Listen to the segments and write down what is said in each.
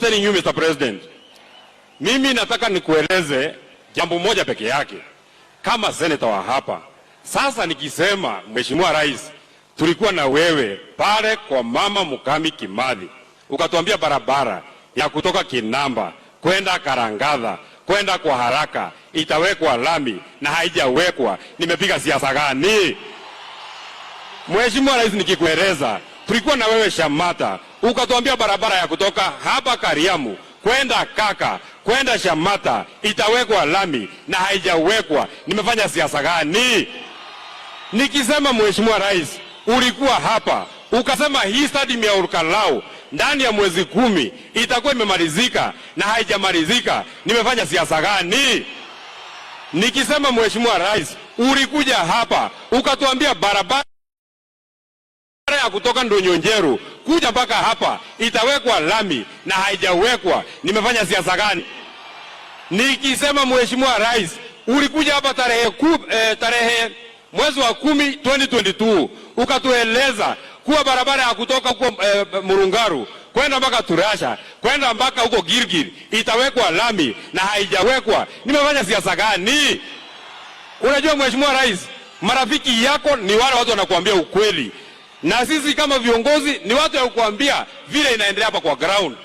telling you Mr. President, mimi nataka nikueleze jambo moja peke yake kama senator wa hapa. Sasa nikisema Mheshimiwa Rais, tulikuwa na wewe pale kwa Mama Mukami Kimathi, ukatuambia barabara ya kutoka Kinamba kwenda Karangadha kwenda kwa haraka itawekwa lami na haijawekwa. Nimepiga siasa gani? Mheshimiwa Rais, nikikueleza tulikuwa na wewe Shamata, ukatuambia barabara ya kutoka hapa Kariamu kwenda Kaka kwenda Shamata itawekwa lami na haijawekwa. Nimefanya siasa gani? Nikisema Mheshimiwa Rais, ulikuwa hapa ukasema hii stadium ya Olkalau ndani ya mwezi 10 itakuwa imemalizika na haijamalizika. Nimefanya siasa gani? Nikisema Mheshimiwa Rais, ulikuja hapa ukatuambia barabara ya kutoka Ndonyonjeru kuja mpaka hapa itawekwa lami na haijawekwa. Nimefanya siasa gani? Nikisema Mheshimiwa Rais, ulikuja hapa tarehe mwezi wa 10 2022 ukatueleza kuwa barabara ya kutoka huko Murungaru kwenda mpaka Turasha kwenda mpaka huko Girgir itawekwa lami na haijawekwa. Nimefanya siasa gani? Unajua Mheshimiwa Rais, marafiki yako ni wale watu wanakuambia ukweli, na sisi kama viongozi ni watu wa kukuambia vile inaendelea hapa kwa ground.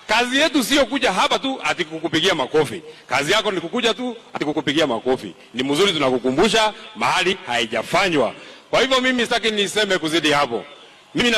Kazi yetu sio kuja hapa tu ati kukupigia makofi. Kazi yako ni kukuja tu ati kukupigia makofi. Ni mzuri tunakukumbusha mahali haijafanywa. Kwa hivyo mimi sitaki niseme kuzidi hapo. Mimi